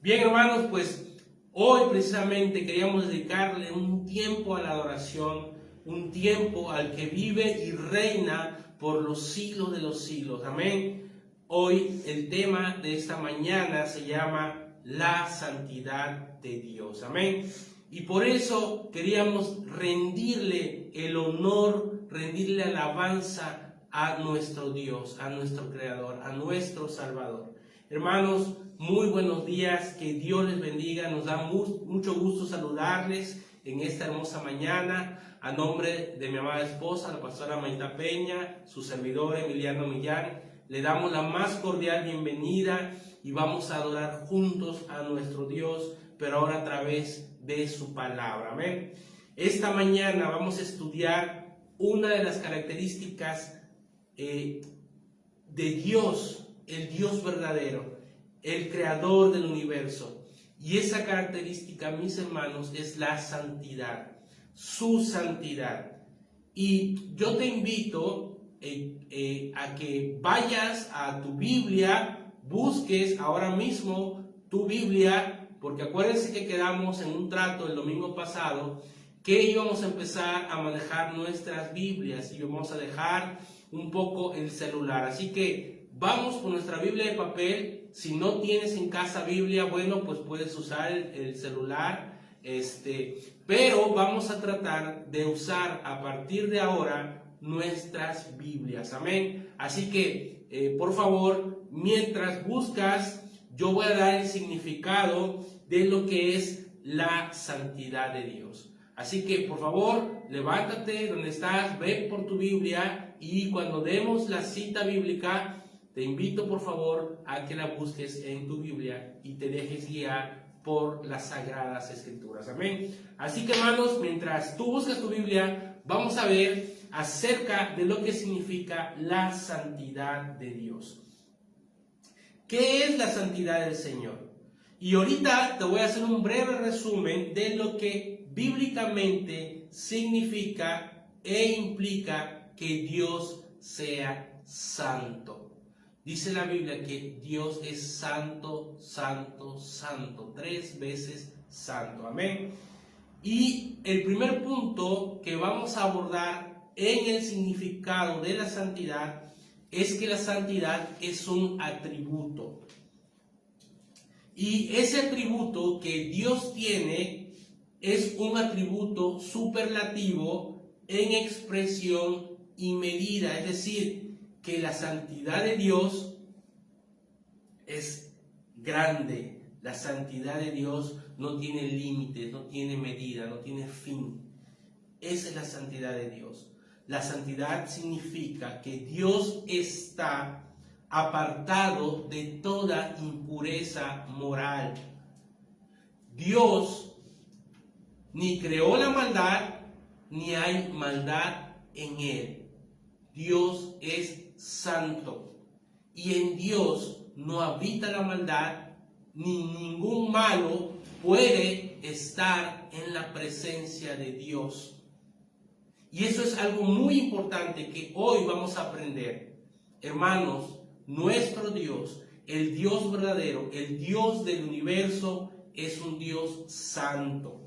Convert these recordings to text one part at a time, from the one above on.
Bien, hermanos, pues hoy precisamente queríamos dedicarle un tiempo a la adoración, un tiempo al que vive y reina por los siglos de los siglos. Amén. Hoy el tema de esta mañana se llama la santidad de Dios. Amén. Y por eso queríamos rendirle el honor, rendirle alabanza a nuestro Dios, a nuestro Creador, a nuestro Salvador. Hermanos, muy buenos días, que Dios les bendiga. Nos da mucho gusto saludarles en esta hermosa mañana. A nombre de mi amada esposa, la pastora Maita Peña, su servidor Emiliano Millán, le damos la más cordial bienvenida y vamos a adorar juntos a nuestro Dios, pero ahora a través de su palabra. Amén. Esta mañana vamos a estudiar una de las características de Dios, el Dios verdadero, el creador del universo. Y esa característica, mis hermanos, es la santidad, su santidad. Y yo te invito a que vayas a tu Biblia, busques ahora mismo tu Biblia, porque acuérdense que quedamos en un trato el domingo pasado que íbamos a empezar a manejar nuestras Biblias y vamos a dejar un poco el celular. Así que vamos con nuestra Biblia de papel. Si no tienes en casa Biblia, bueno, pues puedes usar el celular. Pero vamos a tratar de usar a partir de ahora nuestras Biblias. Amén. Así que, por favor, mientras buscas, yo voy a dar el significado de lo que es la santidad de Dios. Así que, por favor, levántate donde estás, ve por tu Biblia y cuando demos la cita bíblica, te invito por favor a que la busques en tu Biblia y te dejes guiar por las Sagradas Escrituras. Amén. Así que, hermanos, mientras tú buscas tu Biblia, vamos a ver acerca de lo que significa la santidad de Dios. ¿Qué es la santidad del Señor? Y ahorita te voy a hacer un breve resumen de lo que bíblicamente significa e implica que Dios sea santo. Dice la Biblia que Dios es santo, santo, santo, 3 veces santo. Amén. Y el primer punto que vamos a abordar en el significado de la santidad es que la santidad es un atributo. Y ese atributo que Dios tiene es un atributo superlativo en expresión y medida. Es decir, que la santidad de Dios es grande. La santidad de Dios no tiene límites, no tiene medida, no tiene fin. Esa es la santidad de Dios. La santidad significa que Dios está apartado de toda impureza moral. Dios ni creó la maldad, ni hay maldad en él. Dios es santo y en Dios no habita la maldad, ni ningún malo puede estar en la presencia de Dios. Y eso es algo muy importante que hoy vamos a aprender. Hermanos, nuestro Dios, el Dios verdadero, el Dios del universo, es un Dios santo,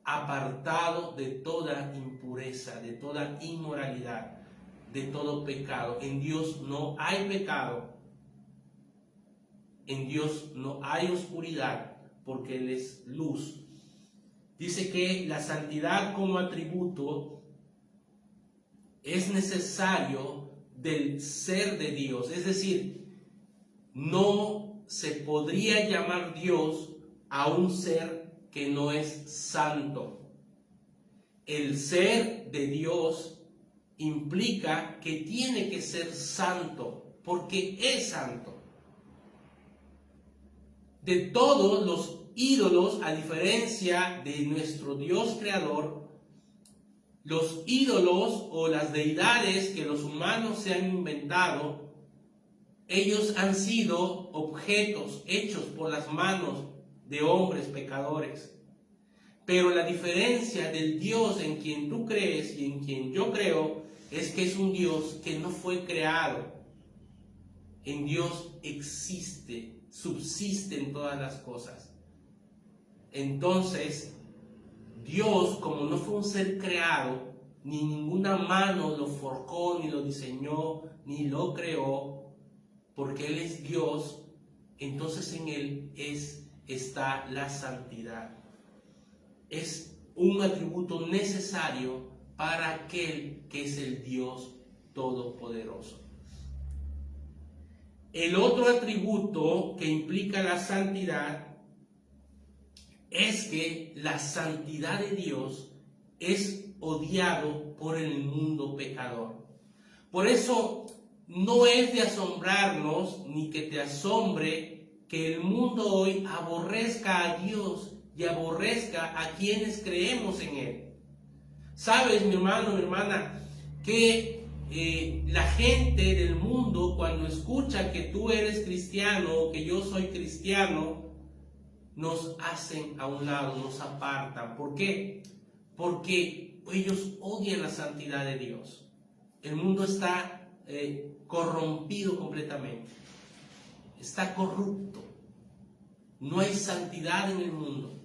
apartado de toda impureza, de toda inmoralidad, de todo pecado. En Dios no hay pecado, en Dios no hay oscuridad, porque Él es luz. Dice que la santidad como atributo es necesario del ser de Dios. Es decir, no se podría llamar Dios a un ser que no es santo. El ser de Dios implica que tiene que ser santo, porque es santo. De todos los ídolos, a diferencia de nuestro Dios creador, los ídolos o las deidades que los humanos se han inventado, ellos han sido objetos hechos por las manos de hombres pecadores. Pero la diferencia del Dios en quien tú crees y en quien yo creo es que es un Dios que no fue creado. En Dios existe subsisten todas las cosas. Entonces, Dios, como no fue un ser creado, ni ninguna mano lo forjó, ni lo diseñó, ni lo creó, porque Él es Dios, entonces en Él está la santidad. Es un atributo necesario para aquel que es el Dios Todopoderoso. El otro atributo que implica la santidad es que la santidad de Dios es odiado por el mundo pecador. Por eso no es de asombrarnos ni que te asombre que el mundo hoy aborrezca a Dios y aborrezca a quienes creemos en Él. Sabes, mi hermano, mi hermana, que la gente del mundo, cuando escucha que tú eres cristiano o que yo soy cristiano, nos hacen a un lado, nos apartan. ¿Por qué? Porque ellos odian la santidad de Dios. El mundo está corrompido completamente. Está corrupto. No hay santidad en el mundo.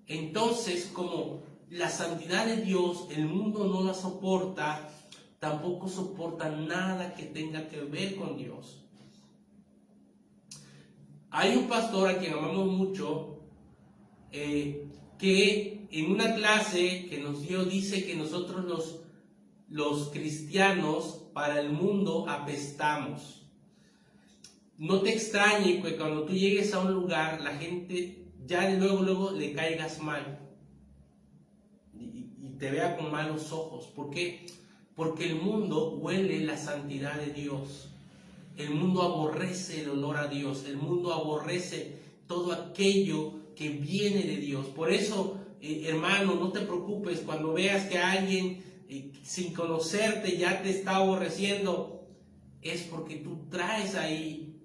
Entonces, como la santidad de Dios, el mundo no la soporta, tampoco soporta nada que tenga que ver con Dios. Hay un pastor a quien amamos mucho, que en una clase que nos dio dice que nosotros los cristianos para el mundo apestamos. No te extrañe que cuando tú llegues a un lugar, la gente ya luego le caigas mal y te vea con malos ojos. ¿Por qué? Porque el mundo huele la santidad de Dios. El mundo aborrece el olor a Dios. El mundo aborrece todo aquello que viene de Dios. Por eso, hermano, no te preocupes cuando veas que alguien sin conocerte ya te está aborreciendo. Es porque tú traes ahí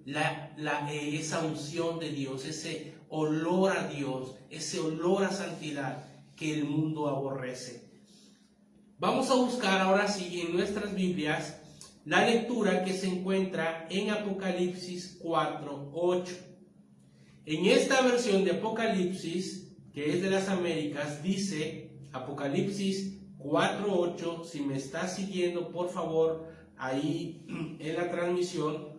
esa unción de Dios, ese olor a Dios, ese olor a santidad que el mundo aborrece. Vamos a buscar ahora sí en nuestras Biblias la lectura que se encuentra en Apocalipsis 4:8. En esta versión de Apocalipsis, que es de las Américas, dice Apocalipsis 4:8. Si me estás siguiendo, por favor, ahí en la transmisión,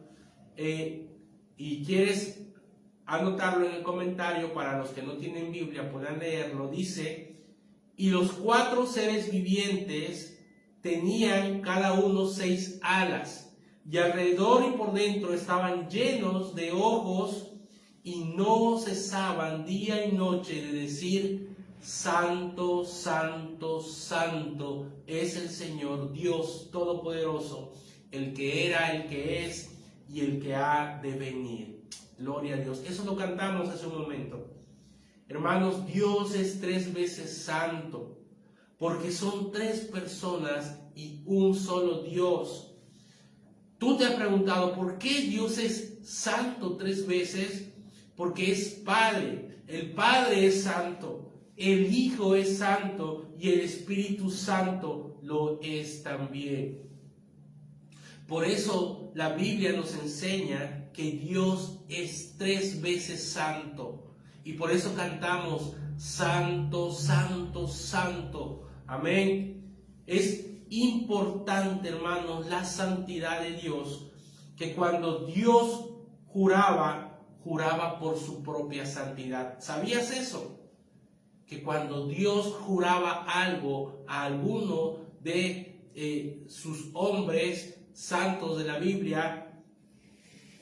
y quieres anotarlo en el comentario para los que no tienen Biblia puedan leerlo, dice: y los 4 seres vivientes tenían cada uno 6 alas, y alrededor y por dentro estaban llenos de ojos, y no cesaban día y noche de decir: Santo, Santo, Santo es el Señor Dios Todopoderoso, el que era, el que es y el que ha de venir. Gloria a Dios. Eso lo cantamos hace un momento. Hermanos, Dios es 3 veces santo, porque son 3 personas y un solo Dios. Tú te has preguntado por qué Dios es santo 3 veces. Porque es Padre. El Padre es santo, el Hijo es santo y el Espíritu Santo lo es también. Por eso la Biblia nos enseña que Dios es 3 veces santo. Y por eso cantamos: Santo, Santo, Santo. Amén. Es importante, hermanos, la santidad de Dios, que cuando Dios juraba por su propia santidad. ¿Sabías eso? Que cuando Dios juraba algo a alguno de sus hombres santos de la Biblia,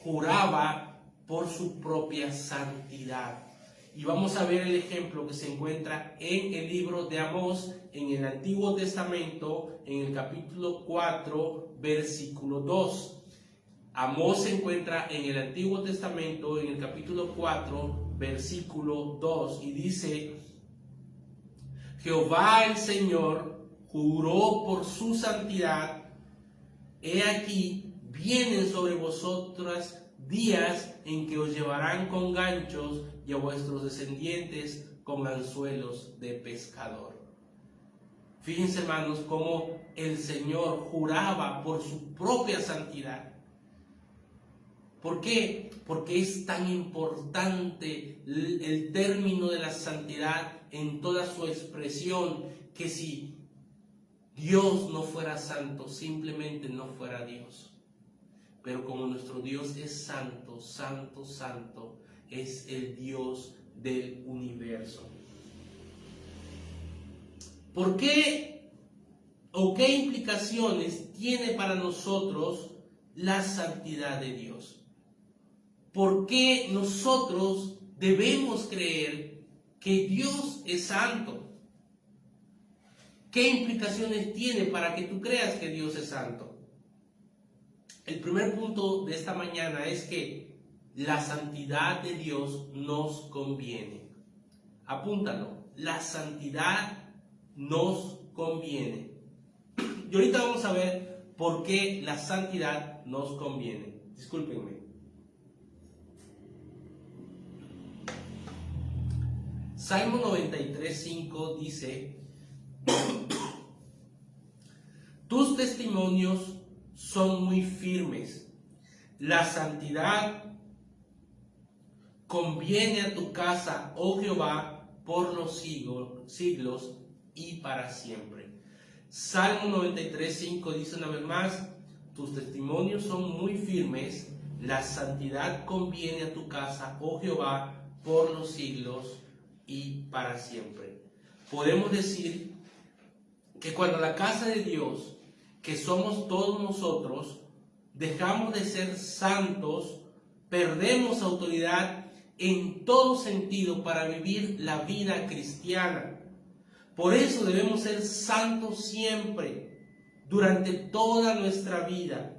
juraba por su propia santidad. Y vamos a ver el ejemplo que se encuentra en el libro de Amós, en el Antiguo Testamento, en el capítulo 4, versículo 2. Amós se encuentra en el Antiguo Testamento, en el capítulo 4, versículo 2, y dice: Jehová el Señor juró por su santidad: he aquí, vienen sobre vosotras días en que os llevarán con ganchos y a vuestros descendientes con anzuelos de pescador. Fíjense, hermanos, cómo el Señor juraba por su propia santidad. ¿Por qué? Porque es tan importante el término de la santidad en toda su expresión, que si Dios no fuera santo, simplemente no fuera Dios. Pero como nuestro Dios es santo, santo, santo, es el Dios del universo. ¿Por qué o qué implicaciones tiene para nosotros la santidad de Dios? ¿Por qué nosotros debemos creer que Dios es santo? ¿Qué implicaciones tiene para que tú creas que Dios es santo? El primer punto de esta mañana es que la santidad de Dios nos conviene. Apúntalo, la santidad nos conviene. Y ahorita vamos a ver por qué la santidad nos conviene. Discúlpenme. Salmo 93:5 dice: tus testimonios son muy firmes. La santidad conviene a tu casa, oh Jehová, por los siglos y para siempre. Salmo 93:5 dice una vez más: tus testimonios son muy firmes. La santidad conviene a tu casa, oh Jehová, por los siglos y para siempre. Podemos decir que cuando la casa de Dios, que somos todos nosotros, dejamos de ser santos, perdemos autoridad en todo sentido para vivir la vida cristiana. Por eso debemos ser santos siempre, durante toda nuestra vida.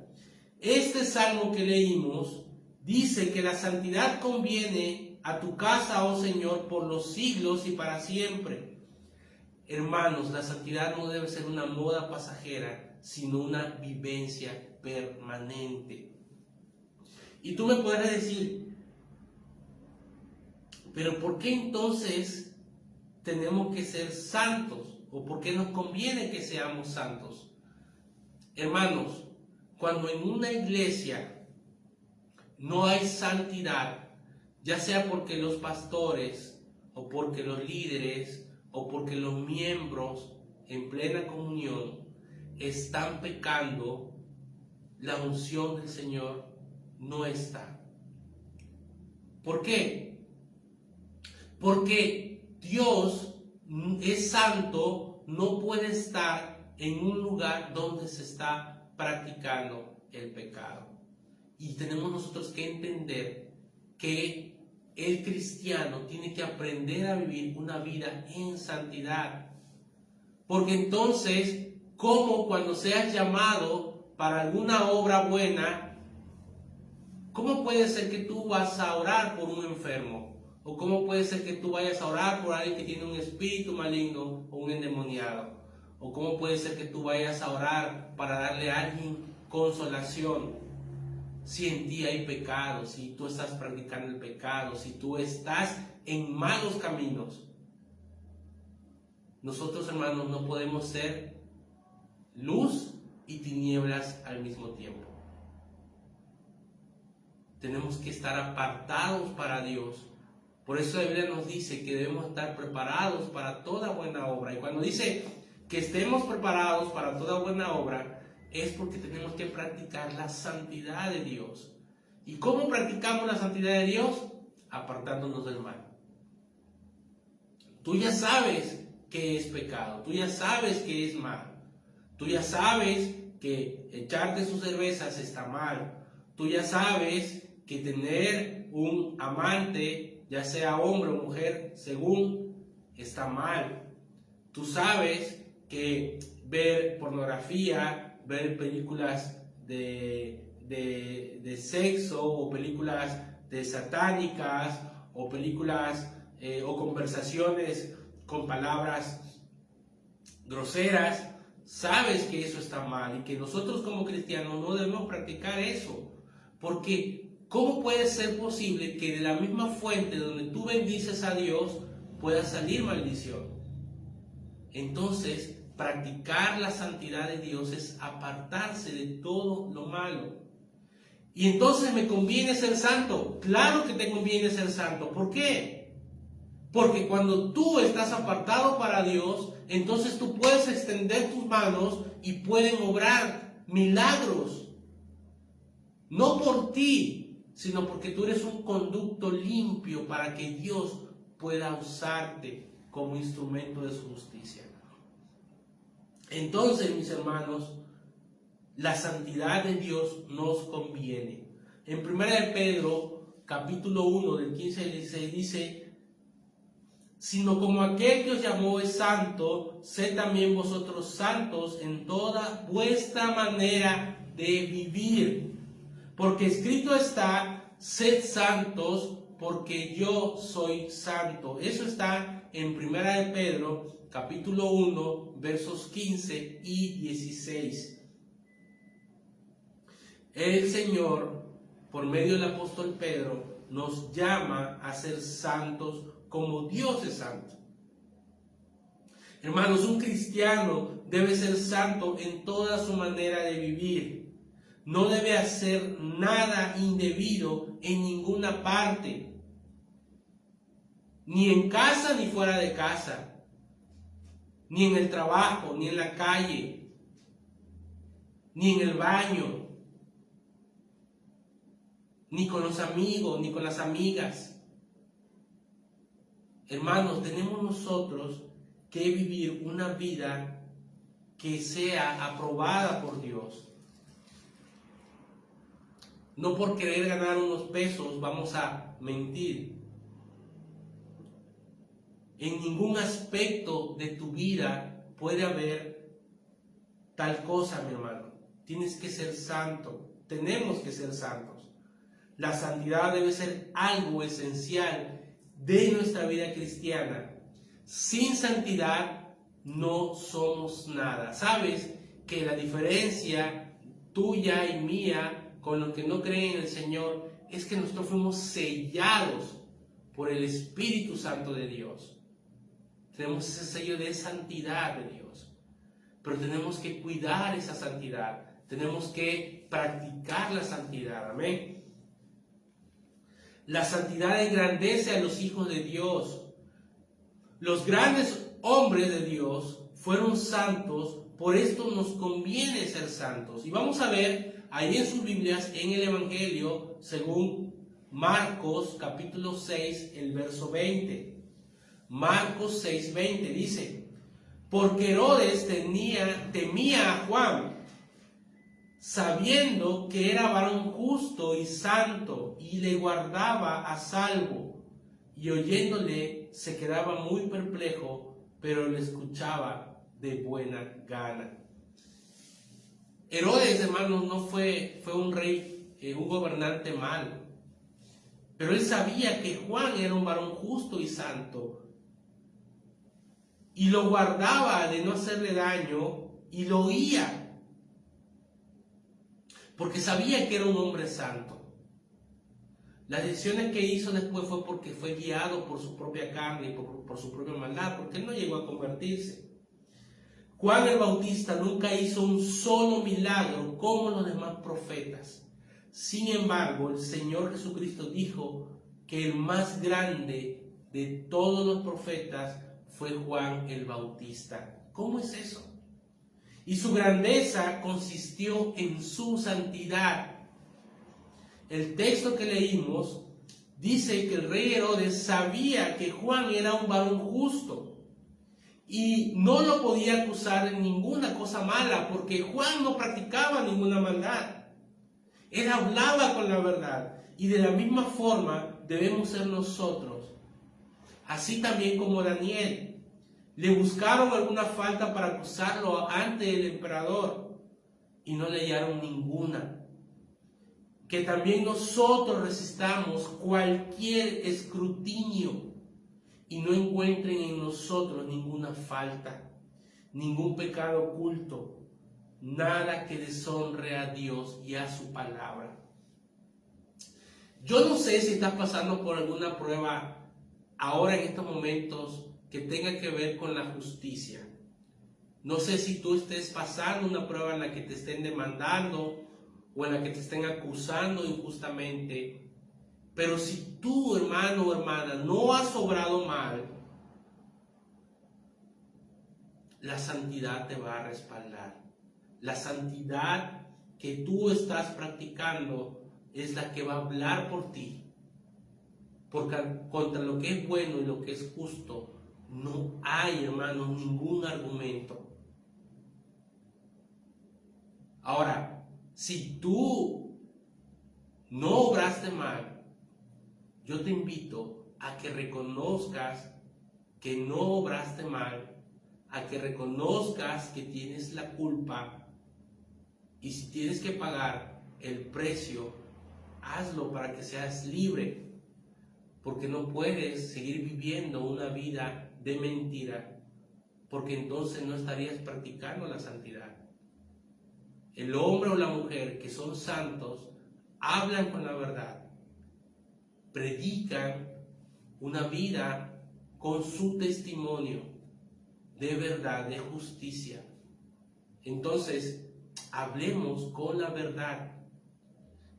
Este salmo que leímos dice que la santidad conviene a tu casa, oh Señor, por los siglos y para siempre. Hermanos, la santidad no debe ser una moda pasajera, sino una vivencia permanente. Y tú me podrás decir, pero ¿por qué entonces tenemos que ser santos? ¿O por qué nos conviene que seamos santos? Hermanos, cuando en una iglesia no hay santidad, ya sea porque los pastores, o porque los líderes, o porque los miembros en plena comunión están pecando, la unción del Señor no está. ¿Por qué? Porque Dios es santo, no puede estar en un lugar donde se está practicando el pecado. Y tenemos nosotros que entender que el cristiano tiene que aprender a vivir una vida en santidad. Porque entonces, ¿cómo cuando seas llamado para alguna obra buena, cómo puede ser que tú vas a orar por un enfermo? ¿O cómo puede ser que tú vayas a orar por alguien que tiene un espíritu maligno o un endemoniado? ¿O cómo puede ser que tú vayas a orar para darle a alguien consolación? Si en ti hay pecado, si tú estás practicando el pecado, si tú estás en malos caminos. Nosotros, hermanos, no podemos ser luz y tinieblas al mismo tiempo. Tenemos que estar apartados para Dios. Por eso la Biblia nos dice que debemos estar preparados para toda buena obra. Y cuando dice que estemos preparados para toda buena obra, es porque tenemos que practicar la santidad de Dios. ¿Y cómo practicamos la santidad de Dios? Apartándonos del mal. Tú ya sabes que es pecado, tú ya sabes que es mal, tú ya sabes que echarte sus cervezas está mal, tú ya sabes que tener un amante, ya sea hombre o mujer, según, está mal. Tú sabes que ver pornografía, ver películas de sexo, o películas de satánicas, o películas o conversaciones con palabras groseras, sabes que eso está mal y que nosotros como cristianos no debemos practicar eso. Porque ¿cómo puede ser posible que de la misma fuente donde tú bendices a Dios pueda salir maldición? Entonces, practicar la santidad de Dios es apartarse de todo lo malo. Y entonces me conviene ser santo. Claro que te conviene ser santo. ¿Por qué? Porque cuando tú estás apartado para Dios, entonces tú puedes extender tus manos y pueden obrar milagros. No por ti, sino porque tú eres un conducto limpio para que Dios pueda usarte como instrumento de su justicia. Entonces, mis hermanos, la santidad de Dios nos conviene. En 1 de Pedro, capítulo 1, del 15 al 16, dice: sino como aquel que os llamó es santo, sed también vosotros santos en toda vuestra manera de vivir. Porque escrito está: sed santos, porque yo soy santo. Eso está en 1 de Pedro, capítulo 1, versos 15 y 16. El Señor, por medio del apóstol Pedro, nos llama a ser santos como Dios es santo. Hermanos, un cristiano debe ser santo en toda su manera de vivir. No debe hacer nada indebido en ninguna parte, ni en casa ni fuera de casa, ni en el trabajo, ni en la calle, ni en el baño, ni con los amigos, ni con las amigas. Hermanos, tenemos nosotros que vivir una vida que sea aprobada por Dios. No por querer ganar unos pesos vamos a mentir. En ningún aspecto de tu vida puede haber tal cosa, mi hermano. Tienes que ser santo. Tenemos que ser santos. La santidad debe ser algo esencial de nuestra vida cristiana. Sin santidad no somos nada. ¿Sabes que la diferencia tuya y mía con los que no creen en el Señor es que nosotros fuimos sellados por el Espíritu Santo de Dios? Tenemos ese sello de santidad de Dios, pero tenemos que cuidar esa santidad, tenemos que practicar la santidad. Amén. La santidad engrandece a los hijos de Dios. Los grandes hombres de Dios fueron santos, por esto nos conviene ser santos. Y vamos a ver ahí en sus Biblias, en el Evangelio, según Marcos capítulo 6, el verso 20. Marcos 6, 20 dice: porque Herodes temía a Juan, sabiendo que era varón justo y santo, y le guardaba a salvo, y oyéndole se quedaba muy perplejo, pero le escuchaba de buena gana. Herodes, hermanos, no fue un rey, un gobernante malo, pero él sabía que Juan era un varón justo y santo, y lo guardaba de no hacerle daño, y lo oía, porque sabía que era un hombre santo. Las decisiones que hizo después fue porque fue guiado por su propia carne y por su propia maldad, porque él no llegó a convertirse. Juan el Bautista nunca hizo un solo milagro como los demás profetas. Sin embargo, el Señor Jesucristo dijo que el más grande de todos los profetas fue Juan el Bautista. ¿Cómo es eso? Y su grandeza consistió en su santidad. El texto que leímos dice que el rey Herodes sabía que Juan era un varón justo y no lo podía acusar de ninguna cosa mala, porque Juan no practicaba ninguna maldad. Él hablaba con la verdad, y de la misma forma debemos ser nosotros. Así también como Daniel. Le buscaron alguna falta para acusarlo ante el emperador y no le hallaron ninguna. Que también nosotros resistamos cualquier escrutinio y no encuentren en nosotros ninguna falta, ningún pecado oculto, nada que deshonre a Dios y a su palabra. Yo no sé si estás pasando por alguna prueba ahora en estos momentos que tenga que ver con la justicia. No sé si tú estés pasando una prueba en la que te estén demandando o en la que te estén acusando injustamente. Pero si tú, hermano o hermana, no has obrado mal, la santidad te va a respaldar. La santidad que tú estás practicando es la que va a hablar por ti. Porque contra lo que es bueno y lo que es justo, no hay, hermanos, ningún argumento. Ahora, si tú no obraste mal, yo te invito a que reconozcas que no obraste mal, a que reconozcas que tienes la culpa, y si tienes que pagar el precio, hazlo para que seas libre, porque no puedes seguir viviendo una vida de mentira, porque entonces no estarías practicando la santidad. El hombre o la mujer que son santos hablan con la verdad, predican una vida con su testimonio de verdad, de justicia. Entonces, hablemos con la verdad.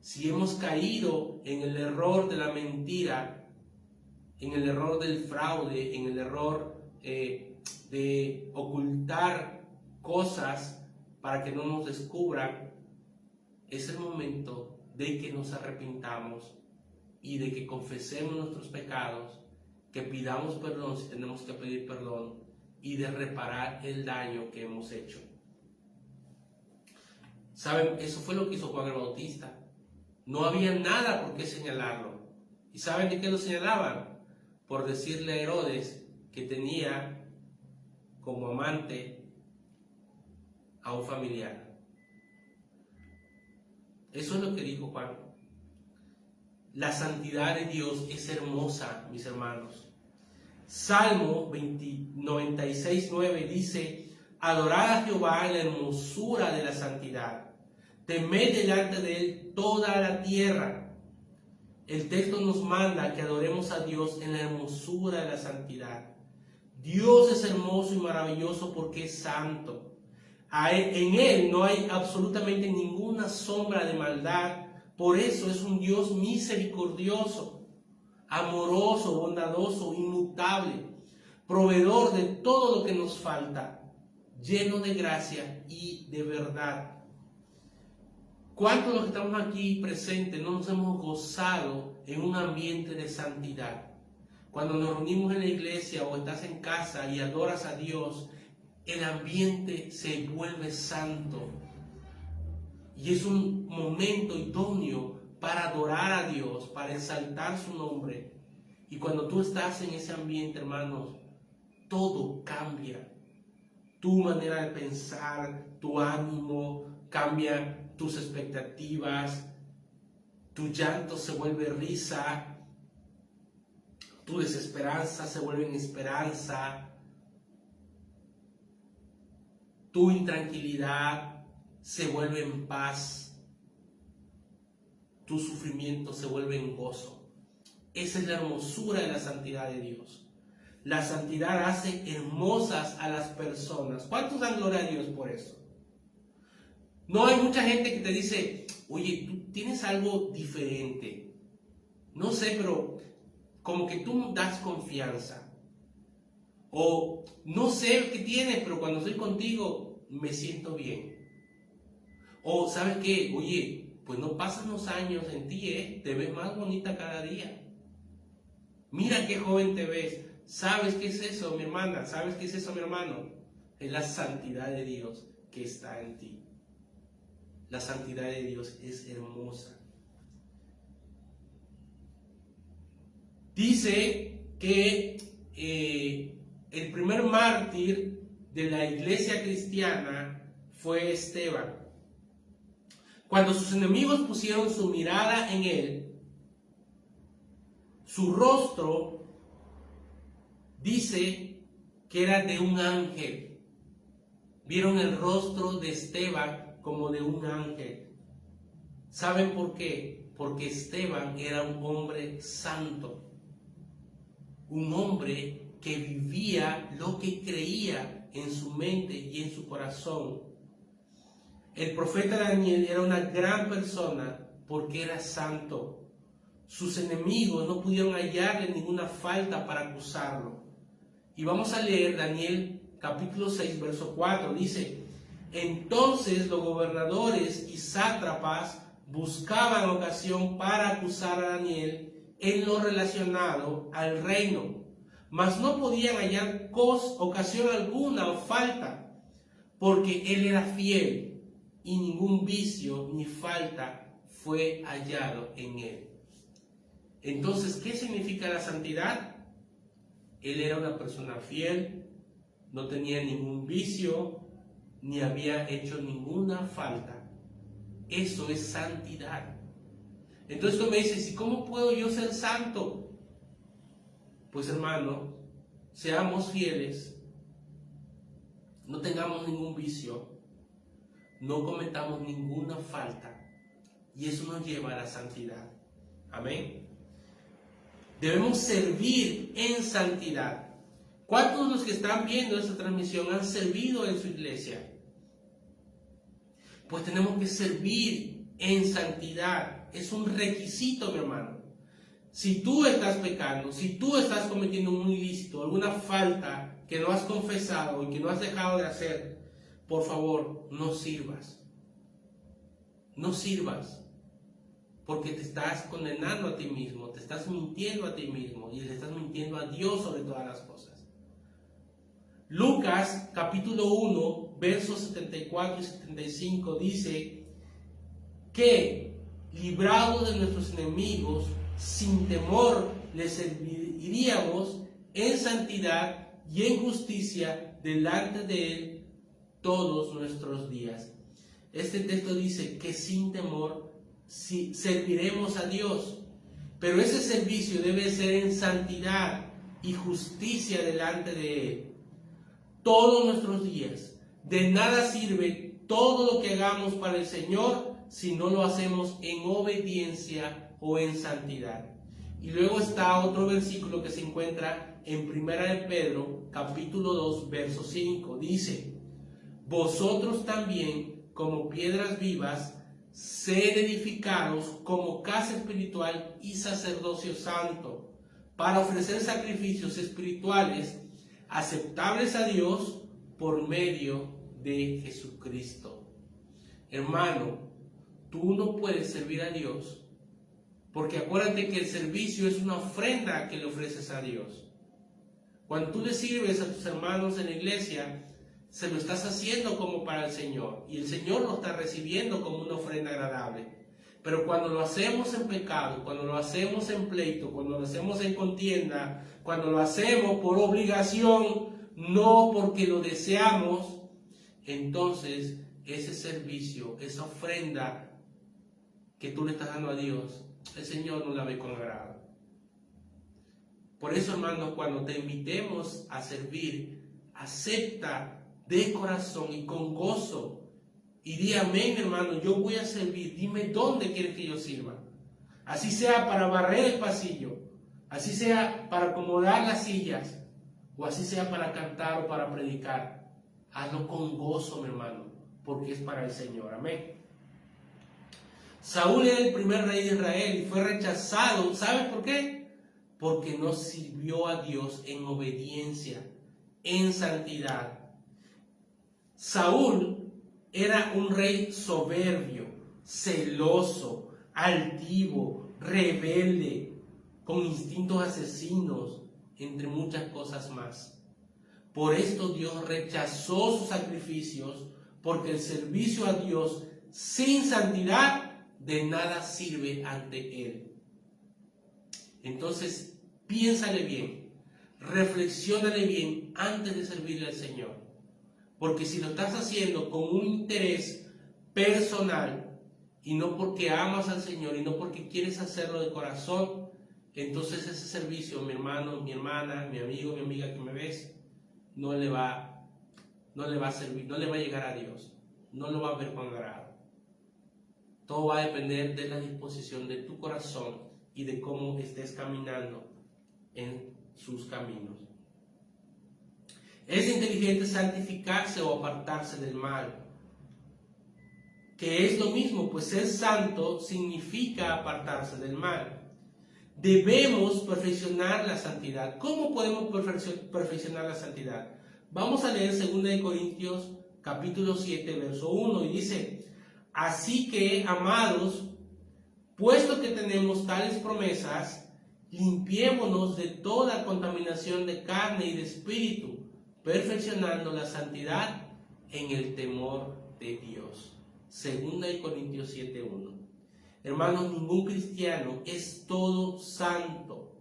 Si hemos caído en el error de la mentira, en el error del fraude, en el error de ocultar cosas para que no nos descubran, es el momento de que nos arrepintamos y de que confesemos nuestros pecados, que pidamos perdón si tenemos que pedir perdón y de reparar el daño que hemos hecho. ¿Saben? Eso fue lo que hizo Juan el Bautista. No había nada por qué señalarlo. ¿Y saben de qué lo señalaban? Por decirle a Herodes que tenía como amante a un familiar. Eso es lo que dijo Juan. La santidad de Dios es hermosa, mis hermanos. Salmo 96:9 dice: adorad a Jehová en la hermosura de la santidad. Temed delante de él toda la tierra. El texto nos manda que adoremos a Dios en la hermosura de la santidad. Dios es hermoso y maravilloso porque es santo. En Él no hay absolutamente ninguna sombra de maldad. Por eso es un Dios misericordioso, amoroso, bondadoso, inmutable, proveedor de todo lo que nos falta, lleno de gracia y de verdad. ¿Cuántos de los que estamos aquí presentes no nos hemos gozado en un ambiente de santidad? Cuando nos reunimos en la iglesia o estás en casa y adoras a Dios, el ambiente se vuelve santo. Y es un momento idóneo para adorar a Dios, para exaltar su nombre. Y cuando tú estás en ese ambiente, hermanos, todo cambia. Tu manera de pensar, tu ánimo, cambia tus expectativas, tu llanto se vuelve risa, tu desesperanza se vuelve en esperanza, tu intranquilidad se vuelve en paz, tu sufrimiento se vuelve en gozo. Esa es la hermosura de la santidad de Dios. La santidad hace hermosas a las personas. ¿Cuántos dan gloria a Dios por eso? No hay mucha gente que te dice: oye, tú tienes algo diferente. No sé, pero como que tú das confianza. O no sé qué tienes, pero cuando estoy contigo me siento bien. O ¿sabes qué? Oye, pues no pasan los años en ti, te ves más bonita cada día. Mira qué joven te ves. ¿Sabes qué es eso, mi hermana? ¿Sabes qué es eso, mi hermano? Es la santidad de Dios que está en ti. La santidad de Dios es hermosa. Dice que el primer mártir de la iglesia cristiana fue Esteban. Cuando sus enemigos pusieron su mirada en él, su rostro dice que era de un ángel. Vieron el rostro de Esteban como de un ángel. ¿Saben por qué? Porque Esteban era un hombre santo, un hombre que vivía lo que creía en su mente y en su corazón. El profeta Daniel era una gran persona porque era santo. Sus enemigos no pudieron hallarle ninguna falta para acusarlo. Y vamos a leer Daniel capítulo 6, verso 4. Dice: entonces los gobernadores y sátrapas buscaban ocasión para acusar a Daniel en lo relacionado al reino, mas no podían hallar ocasión alguna o falta, porque él era fiel y ningún vicio ni falta fue hallado en él. Entonces, ¿qué significa la santidad? Él era una persona fiel, no tenía ningún vicio, ni había hecho ninguna falta. Eso es santidad. Entonces tú me dices, ¿y cómo puedo yo ser santo? Pues hermano, seamos fieles, no tengamos ningún vicio, no cometamos ninguna falta, y eso nos lleva a la santidad. Amén. Debemos servir en santidad. ¿Cuántos de los que están viendo esta transmisión han servido en su iglesia? Pues tenemos que servir en santidad. Es un requisito, mi hermano. Si tú estás pecando, si tú estás cometiendo un ilícito, alguna falta que no has confesado y que no has dejado de hacer, por favor, no sirvas. No sirvas. Porque te estás condenando a ti mismo, te estás mintiendo a ti mismo y le estás mintiendo a Dios sobre todas las cosas. Lucas capítulo 1, versos 74 y 75 dice que, librados de nuestros enemigos, sin temor les serviríamos en santidad y en justicia delante de Él todos nuestros días. Este texto dice que sin temor serviremos a Dios, pero ese servicio debe ser en santidad y justicia delante de Él todos nuestros días. De nada sirve todo lo que hagamos para el Señor si no lo hacemos en obediencia o en santidad. Y luego está otro versículo que se encuentra en 1 de Pedro capítulo 2 verso 5. Dice: vosotros también, como piedras vivas, sed edificados como casa espiritual y sacerdocio santo, para ofrecer sacrificios espirituales aceptables a Dios por medio de Jesucristo. Hermano, tú no puedes servir a Dios, porque acuérdate que el servicio es una ofrenda que le ofreces a Dios. Cuando tú le sirves a tus hermanos en la iglesia, se lo estás haciendo como para el Señor, y el Señor lo está recibiendo como una ofrenda agradable. Pero cuando lo hacemos en pecado, cuando lo hacemos en pleito, cuando lo hacemos en contienda, cuando lo hacemos por obligación, no porque lo deseamos, entonces ese servicio, esa ofrenda que tú le estás dando a Dios, el Señor no la ve con agrado. Por eso, hermanos, cuando te invitemos a servir, acepta de corazón y con gozo. Y di amén, hermano, yo voy a servir. Dime dónde quieres que yo sirva. Así sea para barrer el pasillo, así sea para acomodar las sillas, o así sea para cantar o para predicar. Hazlo con gozo, mi hermano, porque es para el Señor. Amén. Saúl era el primer rey de Israel y fue rechazado. ¿Sabes por qué? Porque no sirvió a Dios en obediencia, en santidad. Saúl era un rey soberbio, celoso, altivo, rebelde, con instintos asesinos, entre muchas cosas más. Por esto Dios rechazó sus sacrificios, porque el servicio a Dios sin santidad de nada sirve ante Él. Entonces, piénsale bien, reflexiónale bien antes de servirle al Señor. Porque si lo estás haciendo con un interés personal y no porque amas al Señor y no porque quieres hacerlo de corazón, entonces ese servicio, mi hermano, mi hermana, mi amigo, mi amiga que me ves, no le va a servir, no le va a llegar a Dios, no lo va a ver con agrado. Todo va a depender de la disposición de tu corazón y de cómo estés caminando en sus caminos. Es inteligente santificarse o apartarse del mal. que es lo mismo, pues ser santo significa apartarse del mal. Debemos perfeccionar la santidad. ¿Cómo podemos perfeccionar la santidad? Vamos a leer 2 Corintios capítulo 7, verso 1, y dice: así que, amados, puesto que tenemos tales promesas, limpiémonos de toda contaminación de carne y de espíritu, perfeccionando la santidad en el temor de Dios. 2 Corintios 7:1. Hermanos, ningún cristiano es todo santo.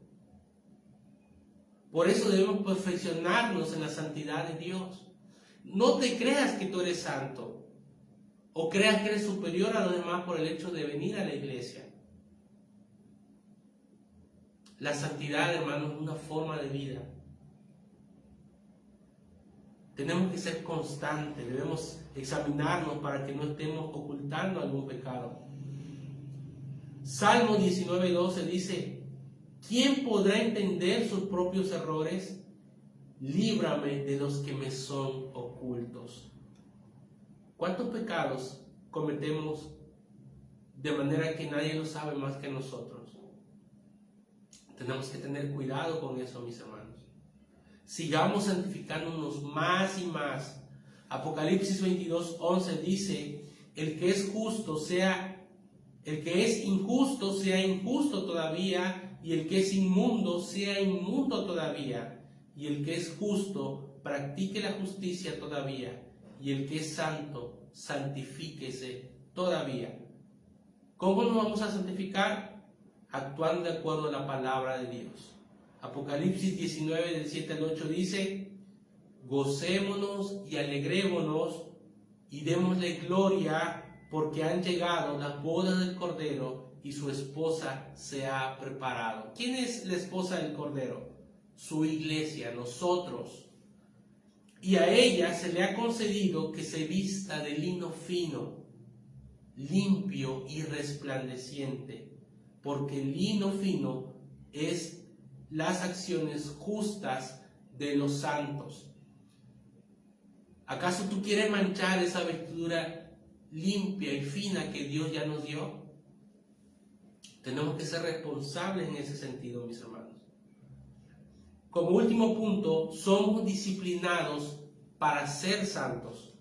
Por eso debemos perfeccionarnos en la santidad de Dios. No te creas que tú eres santo o creas que eres superior a los demás por el hecho de venir a la iglesia. La santidad, hermanos, es una forma de vida. Tenemos que ser constantes, debemos examinarnos para que no estemos ocultando algún pecado. Salmo 19:12 dice: ¿quién podrá entender sus propios errores? Líbrame de los que me son ocultos. ¿Cuántos pecados cometemos de manera que nadie lo sabe más que nosotros? Tenemos que tener cuidado con eso, mis hermanos. Sigamos santificándonos más y más. Apocalipsis 22:11 dice: el que es injusto sea injusto todavía, y el que es inmundo sea inmundo todavía, y el que es justo practique la justicia todavía, y el que es santo santifíquese todavía. ¿Cómo nos vamos a santificar? Actuando de acuerdo a la palabra de Dios. Apocalipsis 19, del 7 al 8 dice: gocémonos y alegrémonos y démosle gloria, porque han llegado las bodas del Cordero y su esposa se ha preparado. ¿Quién es la esposa del Cordero? Su iglesia, nosotros. Y a ella se le ha concedido que se vista de lino fino, limpio y resplandeciente, porque el lino fino es las acciones justas de los santos. ¿Acaso tú quieres manchar esa vestidura limpia y fina que Dios ya nos dio? Tenemos que ser responsables en ese sentido, mis hermanos. Como último punto, somos disciplinados para ser santos.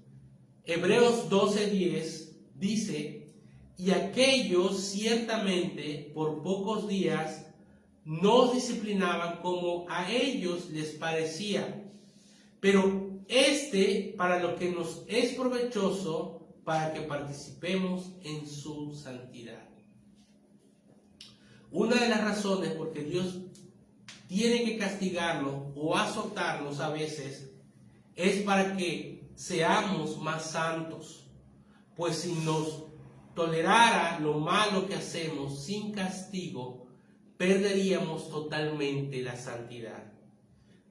Hebreos 12:10 dice: y aquellos ciertamente por pocos días nos disciplinaban como a ellos les parecía, pero para lo que nos es provechoso, para que participemos en su santidad. Una de las razones por que Dios tiene que castigarnos o azotarnos a veces es para que seamos más santos, pues si nos tolerara lo malo que hacemos sin castigo, perderíamos totalmente la santidad.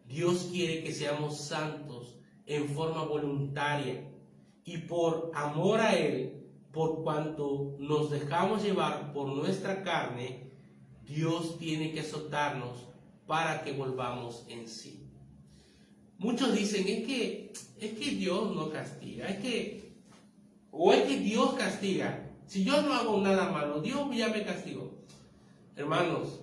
Dios quiere que seamos santos en forma voluntaria y por amor a Él, por cuanto nos dejamos llevar por nuestra carne, Dios tiene que azotarnos para que volvamos en sí. Muchos dicen, es que Dios no castiga, es que Dios castiga. Si yo no hago nada malo, Dios ya me castigó. Hermanos,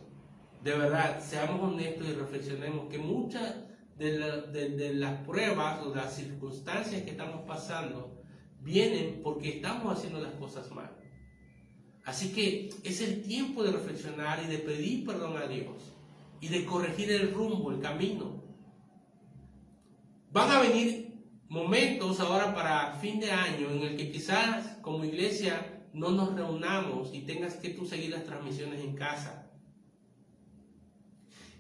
de verdad, seamos honestos y reflexionemos que muchas de las pruebas o las circunstancias que estamos pasando vienen porque estamos haciendo las cosas mal. Así que es el tiempo de reflexionar y de pedir perdón a Dios y de corregir el rumbo, el camino. Van a venir momentos ahora para fin de año en el que quizás como iglesia no nos reunamos y tengas que tú seguir las transmisiones en casa.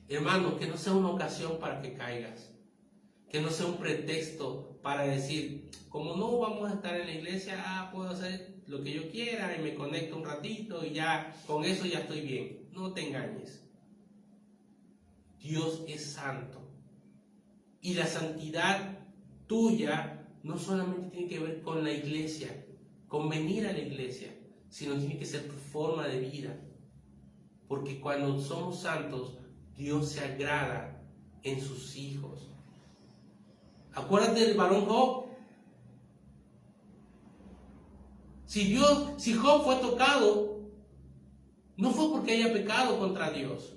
Hermano, que no sea una ocasión para que caigas, que no sea un pretexto para decir, como no vamos a estar en la iglesia, puedo hacer lo que yo quiera y me conecto un ratito y ya con eso ya estoy bien. No te engañes. Dios es santo y la santidad tuya no solamente tiene que ver con la iglesia, con venir a la iglesia, sino tiene que ser tu forma de vida, porque cuando somos santos, Dios se agrada en sus hijos. Acuérdate del varón Job. Si Job fue tocado, no fue porque haya pecado contra Dios,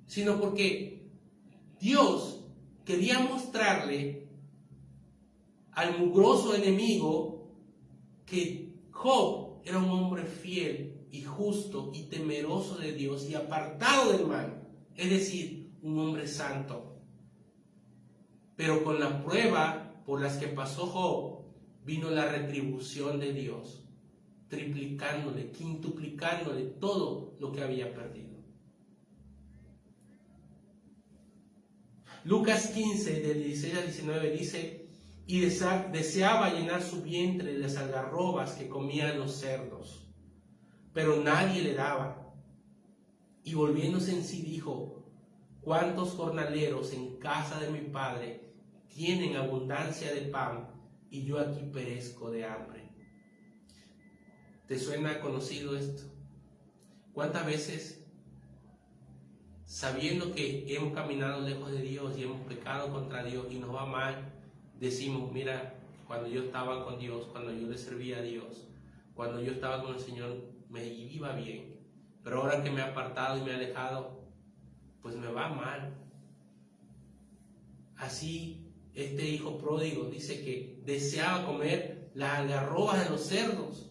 sino porque Dios quería mostrarle al mugroso enemigo que Job era un hombre fiel y justo y temeroso de Dios y apartado del mal, es decir, un hombre santo. Pero con la prueba por las que pasó Job, vino la retribución de Dios, triplicándole, quintuplicándole todo lo que había perdido. Lucas 15, del 16 al 19 dice: y deseaba llenar su vientre de las algarrobas que comían los cerdos, pero nadie le daba. Y volviéndose en sí dijo: ¿cuántos jornaleros en casa de mi padre tienen abundancia de pan, y yo aquí perezco de hambre? ¿Te suena conocido esto? ¿Cuántas veces, sabiendo que hemos caminado lejos de Dios y hemos pecado contra Dios y nos va mal, decimos: mira, cuando yo estaba con Dios, cuando yo le servía a Dios, cuando yo estaba con el Señor, me iba bien, pero ahora que me he apartado y me he alejado, pues me va mal? Así este hijo pródigo dice que deseaba comer las algarrobas de los cerdos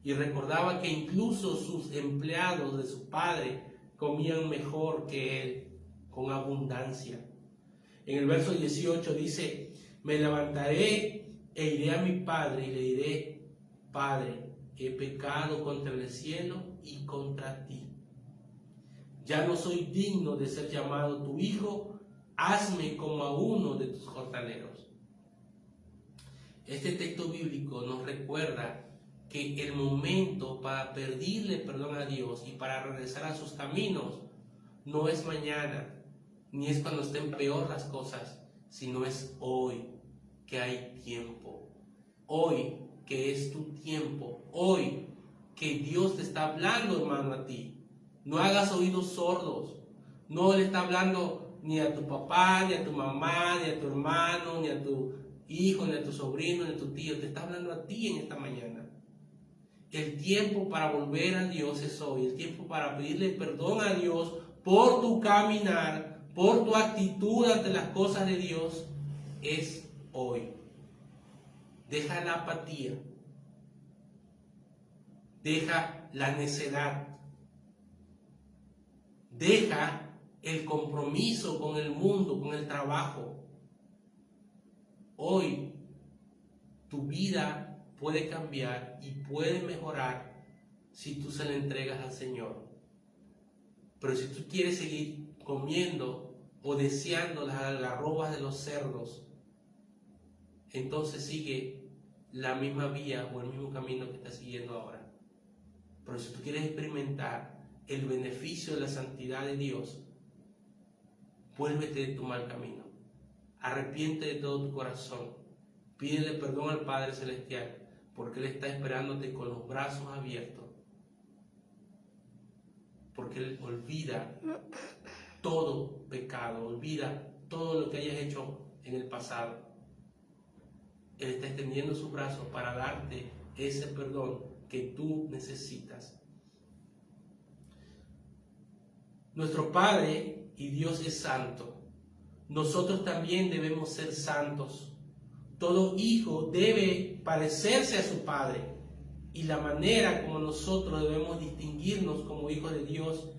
y recordaba que incluso sus empleados de su padre comían mejor que él, con abundancia. En el verso 18 dice: me levantaré e iré a mi padre y le diré: Padre, he pecado contra el cielo y contra ti. Ya no soy digno de ser llamado tu hijo, hazme como a uno de tus jornaleros. Este texto bíblico nos recuerda que el momento para pedirle perdón a Dios y para regresar a sus caminos no es mañana, ni es cuando estén peor las cosas, sino es hoy que hay tiempo. Hoy que es tu tiempo. Hoy que Dios te está hablando, hermano, a ti. No hagas oídos sordos. No le está hablando ni a tu papá, ni a tu mamá, ni a tu hermano, ni a tu hijo, ni a tu sobrino, ni a tu tío. Te está hablando a ti en esta mañana. El tiempo para volver a Dios es hoy. El tiempo para pedirle perdón a Dios por tu caminar, por tu actitud ante las cosas de Dios, es hoy. Deja la apatía. Deja la necedad. Deja el compromiso con el mundo, con el trabajo. Hoy tu vida puede cambiar y puede mejorar si tú se la entregas al Señor. Pero si tú quieres seguir comiendo o deseando las algarrobas de los cerdos, entonces sigue la misma vía o el mismo camino que estás siguiendo ahora. Pero si tú quieres experimentar el beneficio de la santidad de Dios, vuélvete de tu mal camino. Arrepiente de todo tu corazón. Pídele perdón al Padre Celestial, porque Él está esperándote con los brazos abiertos. Porque Él olvida todo pecado, olvida todo lo que hayas hecho en el pasado. Él está extendiendo sus brazos para darte ese perdón que tú necesitas. Nuestro Padre y Dios es santo. Nosotros también debemos ser santos. Todo hijo debe parecerse a su padre, y la manera como nosotros debemos distinguirnos como hijos de Dios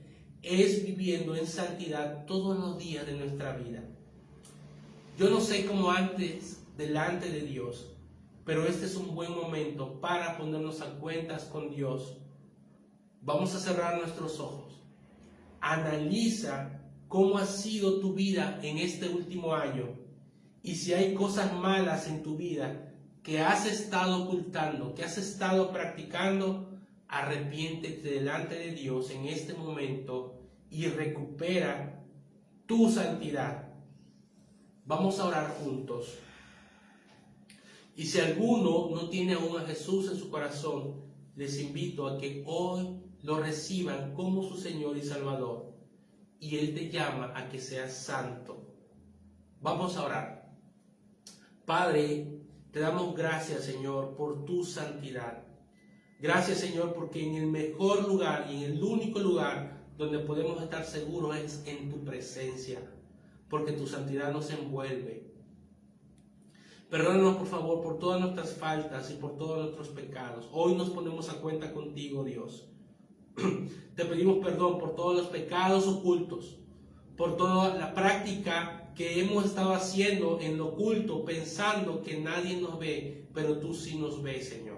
es viviendo en santidad todos los días de nuestra vida. Yo no sé cómo antes delante de Dios, pero este es un buen momento para ponernos a cuentas con Dios. Vamos a cerrar nuestros ojos. Analiza cómo ha sido tu vida en este último año. Y si hay cosas malas en tu vida que has estado ocultando, que has estado practicando, arrepiéntete delante de Dios en este momento y recupera tu santidad. Vamos a orar juntos. Y si alguno no tiene aún a Jesús en su corazón, les invito a que hoy lo reciban como su Señor y Salvador. Y Él te llama a que seas santo. Vamos a orar. Padre, Te damos gracias, Señor, por tu santidad. Gracias, Señor, porque en el mejor lugar y en el único lugar donde podemos estar seguros es en tu presencia, porque tu santidad nos envuelve. Perdónanos, por favor, por todas nuestras faltas y por todos nuestros pecados. Hoy nos ponemos a cuenta contigo, Dios. Te pedimos perdón por todos los pecados ocultos, por toda la práctica que hemos estado haciendo en lo oculto, pensando que nadie nos ve, pero tú sí nos ves, Señor.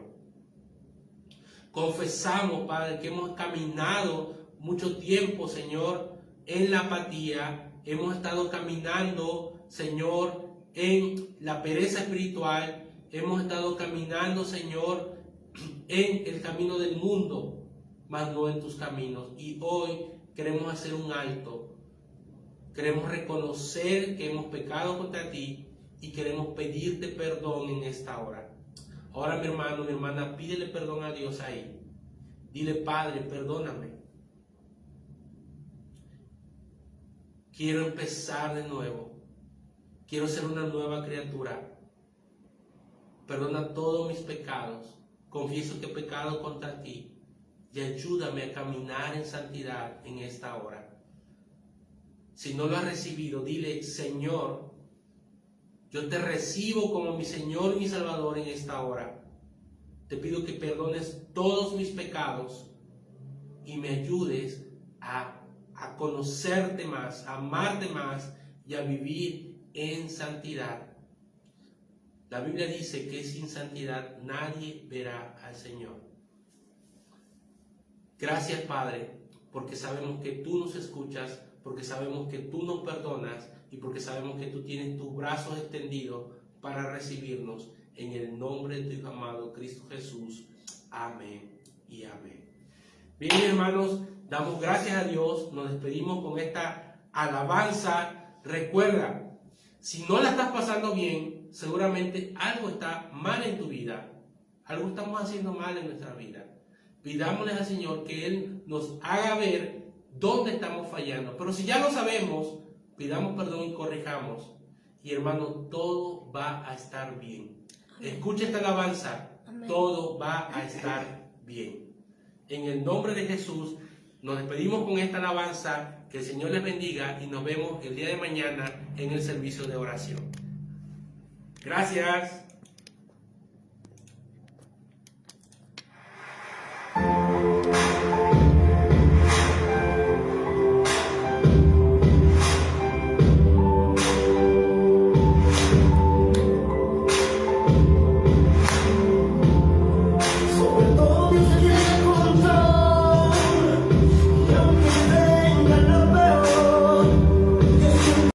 Confesamos, Padre, que hemos caminado mucho tiempo, Señor, en la apatía. Hemos estado caminando, Señor, en la pereza espiritual. Hemos estado caminando, Señor, en el camino del mundo, mas no en tus caminos. Y hoy queremos hacer un alto. Queremos reconocer que hemos pecado contra ti y queremos pedirte perdón en esta hora. Ahora, mi hermano, mi hermana, pídele perdón a Dios ahí. Dile: Padre, perdóname. Quiero empezar de nuevo. Quiero ser una nueva criatura. Perdona todos mis pecados. Confieso que he pecado contra ti. Y ayúdame a caminar en santidad en esta hora. Si no lo has recibido, dile: Señor, yo te recibo como mi Señor y mi Salvador en esta hora. Te pido que perdones todos mis pecados y me ayudes a conocerte más, a amarte más y a vivir en santidad. La Biblia dice que sin santidad nadie verá al Señor. Gracias, Padre, porque sabemos que tú nos escuchas, porque sabemos que tú nos perdonas y porque sabemos que tú tienes tus brazos extendidos para recibirnos. En el nombre de tu Hijo amado, Cristo Jesús. Amén y amén. Bien, hermanos, damos gracias a Dios. Nos despedimos con esta alabanza. Recuerda, si no la estás pasando bien, seguramente algo está mal en tu vida. Algo estamos haciendo mal en nuestra vida. Pidámosle al Señor que Él nos haga ver dónde estamos fallando. Pero si ya lo sabemos, pidamos perdón y corrijamos. Y hermano, todo va a estar bien. Escucha esta alabanza. Amén. Todo va a estar bien. En el nombre de Jesús, nos despedimos con esta alabanza. Que el Señor les bendiga y nos vemos el día de mañana en el servicio de oración. Gracias.